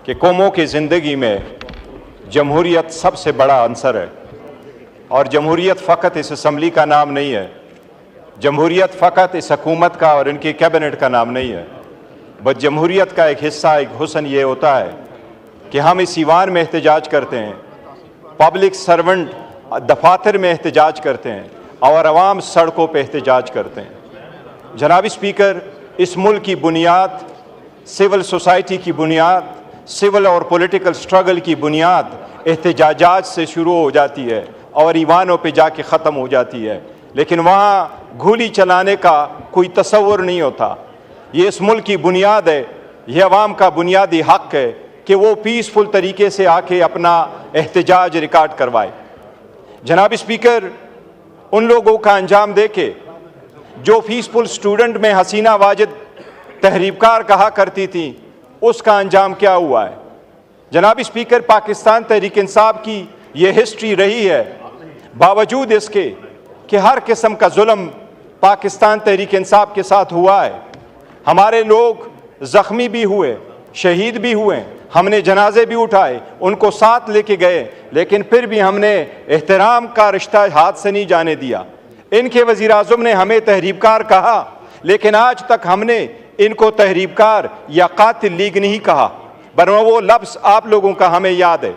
कि कौमों की ज़िंदगी में जमहूरियत सबसे बड़ा अंसर है। और जमहूरियत फ़कत इस असम्बली का नाम नहीं है, जमहूरियत फ़कत इस हुकूमत का और इनकी कैबिनेट का नाम नहीं है, बस जमहूरियत का एक हिस्सा, एक हुस्न ये होता है कि हम इस ईवान में एहतजाज करते हैं, पब्लिक सर्वेंट दफातर में एहतजाज करते हैं और अवाम सड़कों पर एहतजाज करते हैं। जनाब स्पीकर, इस मुल्क की बुनियाद, सिविल सोसाइटी की बुनियाद, सिविल और पॉलिटिकल स्ट्रगल की बुनियाद एहतजाजात से शुरू हो जाती है और ईवानों पे जाके ख़त्म हो जाती है, लेकिन वहाँ गोली चलाने का कोई तसव्वुर नहीं होता। ये इस मुल्क की बुनियाद है, ये अवाम का बुनियादी हक़ है कि वो पीसफुल तरीके से आके अपना एहतजाज रिकॉर्ड करवाए। जनाब स्पीकर, उन लोगों का अंजाम देखे जो पीसफुल स्टूडेंट में हसीना वाजिद तहरीबकार कहा करती थी, उसका अंजाम क्या हुआ है। जनाब स्पीकर, पाकिस्तान तहरीक इंसाफ की ये हिस्ट्री रही है, बावजूद इसके कि हर किस्म का जुल्म पाकिस्तान तहरीक इंसाफ के साथ हुआ है। हमारे लोग ज़ख्मी भी हुए, शहीद भी हुए, हमने जनाजे भी उठाए, उनको साथ लेके गए, लेकिन फिर भी हमने एहतराम का रिश्ता हाथ से नहीं जाने दिया। इनके वज़ीर आज़म ने हमें तहरीबकार कहा, लेकिन आज तक हमने इनको तहरीबकार या कातिल लीग नहीं कहा, वरना वो लफ्ज़ आप लोगों का हमें याद है।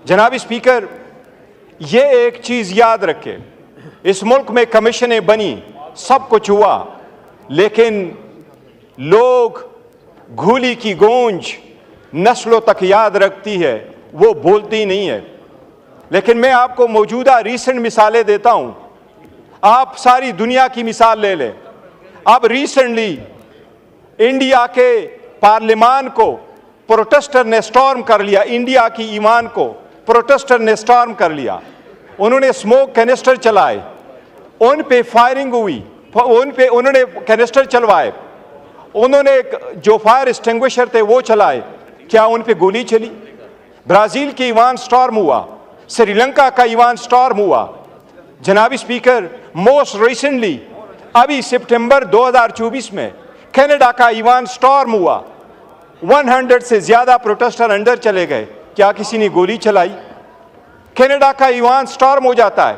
जनाब स्पीकर, ये एक चीज़ याद रखें, इस मुल्क में कमीशनें बनी, सब कुछ हुआ, लेकिन लोग घूली की गूंज नस्लों तक याद रखती है, वो बोलती नहीं है। लेकिन मैं आपको मौजूदा रीसेंट मिसालें देता हूँ, आप सारी दुनिया की मिसाल ले लें। अब रिसेंटली इंडिया के पार्लियामान को प्रोटेस्टर ने स्टॉर्म कर लिया, इंडिया की ईमान को प्रोटेस्टर ने स्टॉर्म कर लिया। उन्होंने स्मोक कैनिस्टर चलाए, उन पे फायरिंग हुई, उन्होंने कैनिस्टर चलवाए, उन्होंने जो फायर एक्सटिंग्विशर थे वो चलाए, क्या उन पे गोली चली? ब्राज़ील के ईवान स्टॉर्म हुआ, श्रीलंका का ईवान स्टॉर्म हुआ। जनाब स्पीकर, मोस्ट रिसेंटली अभी सितंबर 2024 में कनाडा का ईवान स्टॉर्म हुआ, 100 से ज़्यादा प्रोटेस्टर अंदर चले गए, क्या किसी ने गोली चलाई? कनाडा का ईवान स्टॉर्म हो जाता है।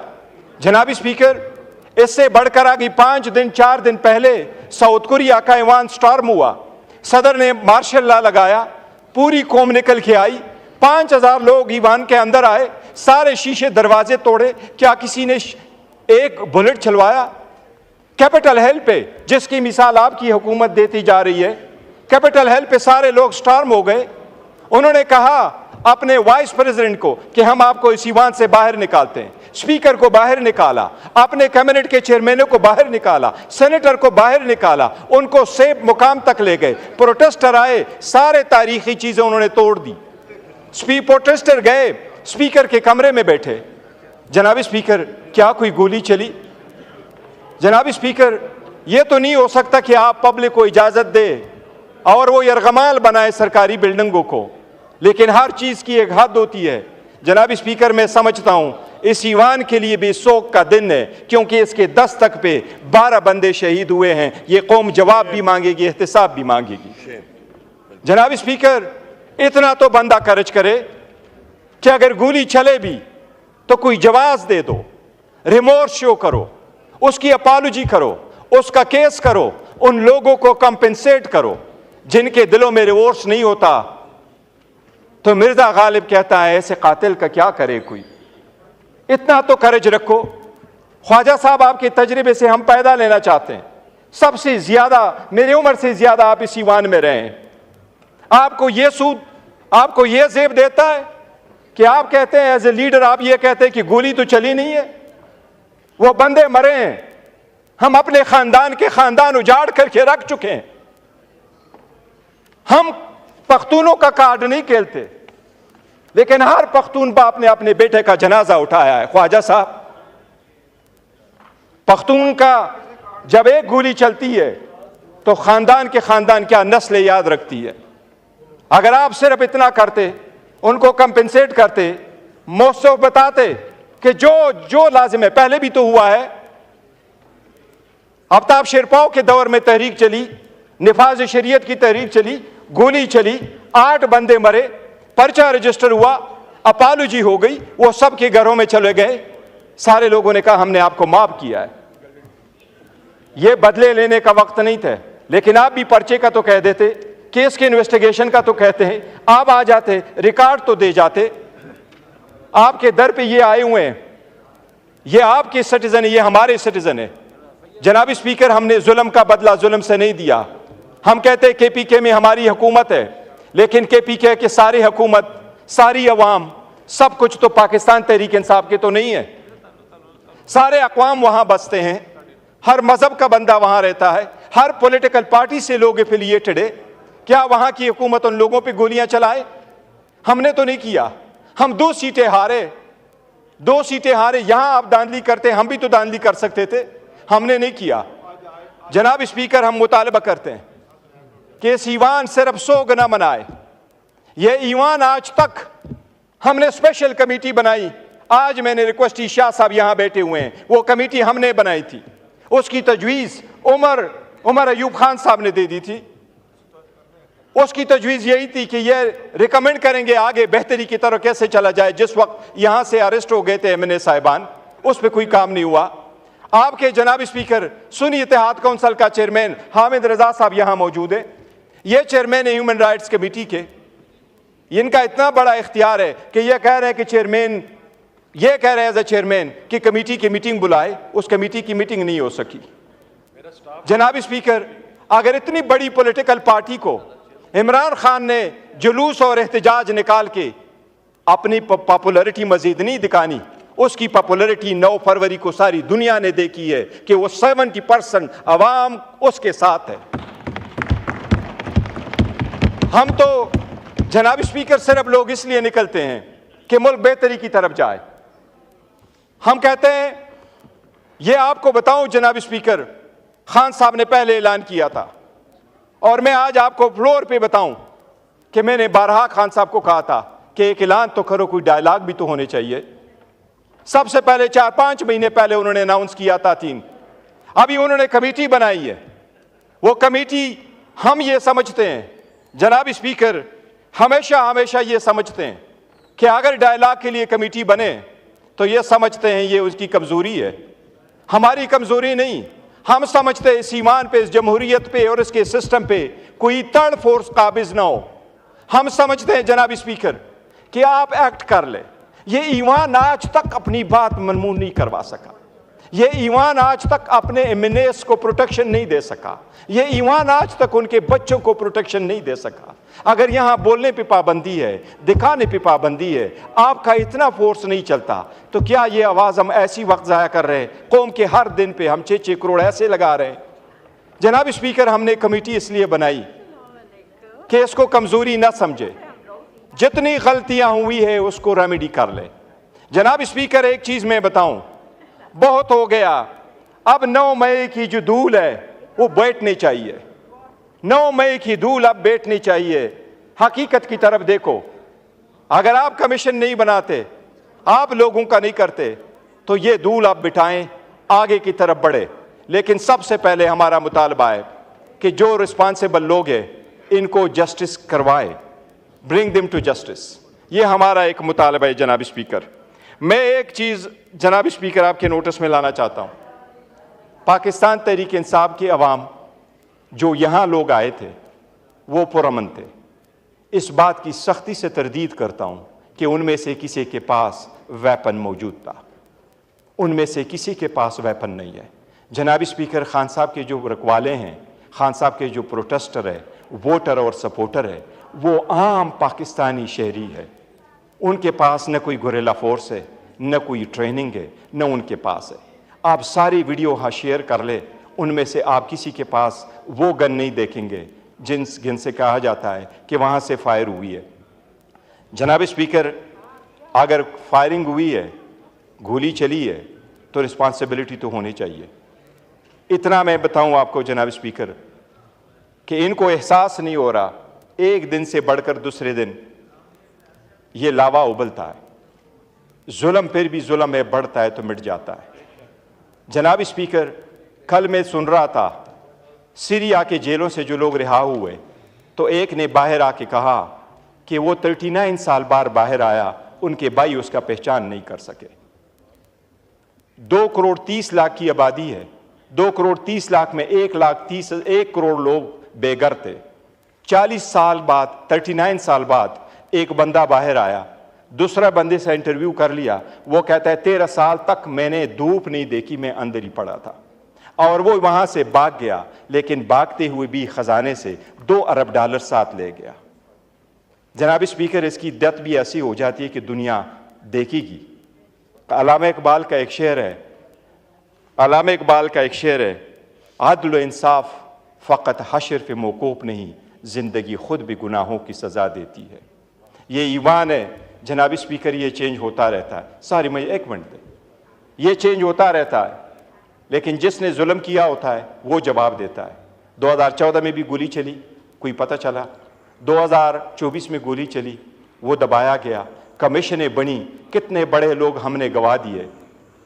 जनाब स्पीकर, इससे बढ़कर आगे 4 दिन पहले साउथ कोरिया का ईवान स्टॉर्म हुआ, सदर ने मार्शल लॉ लगाया, पूरी कौम निकल के आई, 5000 लोग ईवान के अंदर आए, सारे शीशे दरवाजे तोड़े, क्या किसी ने एक बुलेट चलवाया? कैपिटल हिल पे, जिसकी मिसाल आपकी हुकूमत देती जा रही है, कैपिटल हिल पे सारे लोग स्टॉर्म हो गए। उन्होंने कहा अपने वाइस प्रेसिडेंट को कि हम आपको इस ईवान से बाहर निकालते हैं, स्पीकर को बाहर निकाला, अपने कैबिनेट के चेयरमैनों को बाहर निकाला, सेनेटर को बाहर निकाला, उनको सेफ मुकाम तक ले गए। प्रोटेस्टर आए, सारे तारीखी चीजें उन्होंने तोड़ दी। प्रोटेस्टर गए, स्पीकर के कमरे में बैठे। जनाब स्पीकर, क्या कोई गोली चली? जनाब स्पीकर, यह तो नहीं हो सकता कि आप पब्लिक को इजाजत दे और वो यरगमाल बनाए सरकारी बिल्डिंगों को, लेकिन हर चीज की एक हद होती है। जनाब स्पीकर, मैं समझता हूं इस ईवान के लिए भी शोक का दिन है, क्योंकि इसके दस्तक पे 12 बंदे शहीद हुए हैं। ये कौम जवाब भी मांगेगी, एहतिसाब भी मांगेगी। जनाब स्पीकर, इतना तो बंदा खर्च करे कि अगर गोली चले भी तो कोई जवाब दे दो, रिमोर्स शो करो, उसकी अपॉलॉजी करो, उसका केस करो, उन लोगों को कंपेंसेट करो जिनके दिलों में रिमोर्स नहीं होता। तो मिर्जा गालिब कहता है ऐसे कातिल का क्या करे कोई, इतना तो करेज रखो। ख्वाजा साहब, आपके तजर्बे से हम पैदा लेना चाहते हैं, सबसे ज्यादा मेरी उम्र से ज्यादा आप इस ईवान में रहे हैं, आपको ये सूद, आपको ये जेब देता है कि आप कहते हैं एज ए लीडर, आप ये कहते हैं कि गोली तो चली नहीं है, वो बंदे मरे हैं, हम अपने खानदान के खानदान उजाड़ करके रख चुके हैं। हम पख्तूनों का कार्ड नहीं खेलते, लेकिन हर पख्तून बाप ने अपने बेटे का जनाजा उठाया है। ख्वाजा साहब, पख्तून का जब एक गोली चलती है तो खानदान के खानदान क्या नस्ल याद रखती है। अगर आप सिर्फ इतना करते, उनको कंपेंसेट करते, मौसम बताते कि जो लाजिम है, पहले भी तो हुआ है, आफ्ताब शेरपाओ के दौर में तहरीक चली, निफाज शरीयत की तहरीक चली, गोली चली, 8 बंदे मरे, पर्चा रजिस्टर हुआ, अपॉलॉजी हो गई, वो सबके घरों में चले गए। सारे लोगों ने कहा हमने आपको माफ किया है। ये बदले लेने का वक्त नहीं था, लेकिन आप भी पर्चे का तो कह देते, केस के इन्वेस्टिगेशन का तो कहते हैं, आप आ जाते, रिकॉर्ड तो दे जाते। आपके दर पे ये आए हुए हैं, ये आपके सिटीजन है, ये हमारे सिटीजन है। जनाब स्पीकर, हमने जुल्म का बदला जुल्म से नहीं दिया। हम कहते हैं केपीके में हमारी हुकूमत है, लेकिन केपीके के सारी हुकूमत, सारी अवाम, सब कुछ तो पाकिस्तान तहरीक इंसाफ के तो नहीं है। सारे अक़वाम वहां बसते हैं, हर मजहब का बंदा वहां रहता है, हर पॉलिटिकल पार्टी से लोग एफिलिएटेड है। क्या वहां की हुकूमत उन लोगों पे गोलियां चलाए? हमने तो नहीं किया। हम 2 सीटें हारे, 2 सीटें हारे। यहां आप दांधली करते, हम भी तो दांधली कर सकते थे, हमने नहीं किया। जनाब स्पीकर, हम मुतालबा करते हैं कि इस ईवान सिर्फ 100 गुना मनाए। ये ईवान आज तक हमने स्पेशल कमेटी बनाई। आज मैंने रिक्वेस्ट की, शाह साहब यहां बैठे हुए हैं, वो कमेटी हमने बनाई थी, उसकी तजवीज़ उमर अयूब खान साहब ने दे दी थी। उसकी तजवीज़ यही थी कि ये रिकमेंड करेंगे आगे बेहतरी की तरफ कैसे चला जाए। जिस वक्त यहां से अरेस्ट हो गए थे MNA साहिबान, उस पर कोई काम नहीं हुआ। आपके जनाब स्पीकर, सुन्नी इत्तेहाद काउंसिल का चेयरमैन हामिद रजा साहब यहां मौजूद है। ये चेयरमैन है ह्यूमन राइट्स कमेटी के। इनका इतना बड़ा इख्तियार है कि ये कह रहे हैं कि चेयरमैन, ये कह रहे हैं एज ए चेयरमैन कि कमेटी की मीटिंग बुलाए। उस कमेटी की मीटिंग नहीं हो सकी। जनाब स्पीकर, अगर इतनी बड़ी पॉलिटिकल पार्टी को इमरान खान ने जुलूस और एहतजाज निकाल के अपनी पॉपुलरिटी मजीद नहीं दिखानी, उसकी पॉपुलरिटी 9 फरवरी को सारी दुनिया ने देखी है कि वो 70% अवाम उसके साथ है। हम तो जनाब स्पीकर सिर्फ लोग इसलिए निकलते हैं कि मुल्क बेहतरी की तरफ जाए। हम कहते हैं, ये आपको बताऊं जनाब स्पीकर, खान साहब ने पहले ऐलान किया था, और मैं आज आपको फ्लोर पे बताऊं कि मैंने बारहा खान साहब को कहा था कि एक ऐलान तो करो, कोई डायलॉग भी तो होने चाहिए। सबसे पहले 4-5 महीने पहले उन्होंने अनाउंस किया था 3। अभी उन्होंने कमेटी बनाई है। वो कमेटी, हम ये समझते हैं जनाब स्पीकर, हमेशा ये समझते हैं कि अगर डायलॉग के लिए कमेटी बने तो ये समझते हैं ये उसकी कमजोरी है। हमारी कमजोरी नहीं। हम समझते हैं इस ईमान पे, इस जमहूरियत पे और इसके सिस्टम पे कोई थर्ड फोर्स काबिज ना हो। हम समझते हैं जनाब स्पीकर कि आप एक्ट कर ले। ये ईमान आज तक अपनी बात मनमून नहीं करवा सका। ये ईमान आज तक अपने MNAs को प्रोटेक्शन नहीं दे सका। ये ईमान आज तक उनके बच्चों को प्रोटेक्शन नहीं दे सका। अगर यहाँ बोलने पे पाबंदी है, दिखाने पे पाबंदी है, आपका इतना फोर्स नहीं चलता, तो क्या ये आवाज़ हम ऐसी वक्त ज़ाया कर रहे हैं? कौम के हर दिन पे हम 6-6 करोड़ ऐसे लगा रहे हैं। जनाब स्पीकर, हमने कमेटी इसलिए बनाई कि इसको कमज़ोरी ना समझे, जितनी गलतियाँ हुई है उसको रेमेडी कर ले। जनाब स्पीकर, एक चीज़ मैं बताऊँ, बहुत हो गया। अब 9 मई की जो धूल है वो बैठनी चाहिए। 9 मई की धूल अब बैठनी चाहिए। हकीकत की तरफ देखो। अगर आप कमीशन नहीं बनाते, आप लोगों का नहीं करते, तो ये धूल आप बिठाएं, आगे की तरफ बढ़े। लेकिन सबसे पहले हमारा मुतालबा है कि जो रिस्पॉन्सिबल लोग हैं इनको जस्टिस करवाए, ब्रिंग देम टू जस्टिस। ये हमारा एक मुतालबा है जनाब स्पीकर। मैं एक चीज़ जनाब स्पीकर आपके नोटिस में लाना चाहता हूँ। पाकिस्तान तहरीक इंसाफ की अवाम, जो यहाँ लोग आए थे, वो पुरअमन थे। इस बात की सख्ती से तरदीद करता हूँ कि उनमें से किसी के पास वेपन मौजूद था। उनमें से किसी के पास वेपन नहीं है। जनाब स्पीकर, खान साहब के जो रखवाले हैं, खान साहब के जो प्रोटेस्टर है, वोटर और सपोर्टर है, वो आम पाकिस्तानी शहरी है। उनके पास न कोई गुरिल्ला फोर्स है, न कोई ट्रेनिंग है, न उनके पास है। आप सारी वीडियो हाँ शेयर कर ले, उनमें से आप किसी के पास वो गन नहीं देखेंगे जिनसे कहा जाता है कि वहाँ से फायर हुई है। जनाब स्पीकर, अगर फायरिंग हुई है, गोली चली है, तो रिस्पॉन्सिबिलिटी तो होनी चाहिए। इतना मैं बताऊं आपको जनाब स्पीकर कि इनको एहसास नहीं हो रहा, एक दिन से बढ़कर दूसरे दिन ये लावा उबलता है। जुल्म फिर भी जुल्म है, बढ़ता है तो मिट जाता है। जनाब स्पीकर, कल मैं सुन रहा था सीरिया के जेलों से जो लोग रिहा हुए, तो एक ने बाहर आके कहा कि वो 39 साल बाद बाहर आया, उनके भाई उसका पहचान नहीं कर सके। 2 करोड़ 30 लाख की आबादी है, 2 करोड़ 30 लाख में 1 करोड़ लोग बेघर थे। 40 साल बाद, 39 साल बाद एक बंदा बाहर आया, दूसरा बंदे से इंटरव्यू कर लिया, वो कहता है 13 साल तक मैंने धूप नहीं देखी, मैं अंदर ही पड़ा था। और वो वहां से भाग गया, लेकिन भागते हुए भी खजाने से $2 अरब साथ ले गया। जनाब स्पीकर, इसकी दत भी ऐसी हो जाती है कि दुनिया देखेगी। अल्लामा इकबाल का एक शेर है, अदल व इंसाफ फ़कत हशर पे मौकूफ़ नहीं, ज़िंदगी खुद भी गुनाहों की सज़ा देती है। ये ईमान है जनाब स्पीकर, ये चेंज होता रहता है। सॉरी, मुझे 1 मिनट दें। ये चेंज होता रहता है, लेकिन जिसने जुल्म किया होता है वो जवाब देता है। 2014 में भी गोली चली, कोई पता चला। 2024 में गोली चली, वो दबाया गया। कमीशनें बनी, कितने बड़े लोग हमने गवा दिए।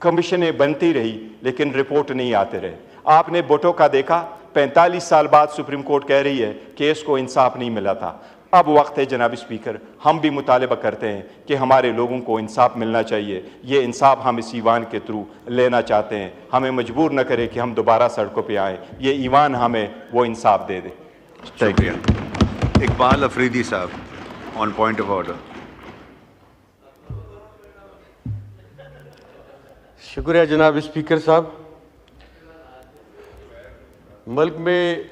कमीशनें बनती रही, लेकिन रिपोर्ट नहीं आते रहे। आपने भुट्टो का देखा, 45 साल बाद सुप्रीम कोर्ट कह रही है कि इसको इंसाफ नहीं मिला था। अब वक्त है जनाब स्पीकर, हम भी मुतालबा करते हैं कि हमारे लोगों को इंसाफ मिलना चाहिए। ये इंसाफ हम इस ईवान के थ्रू लेना चाहते हैं। हमें मजबूर न करें कि हम दोबारा सड़कों पे आएँ। ये ईवान हमें वो इंसाफ दे दे। शुक्रिया। इकबाल अफरीदी साहब, ऑन पॉइंट ऑफ ऑर्डर। शुक्रिया जनाब स्पीकर साहब। मुल्क में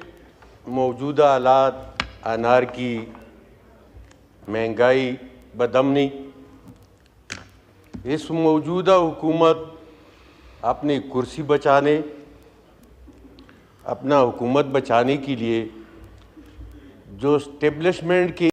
मौजूदा हालात, अनारकी, महंगाई, बदअमनी, इस मौजूदा हुकूमत अपनी कुर्सी बचाने, अपना हुकूमत बचाने के लिए जो इस्टेब्लिशमेंट की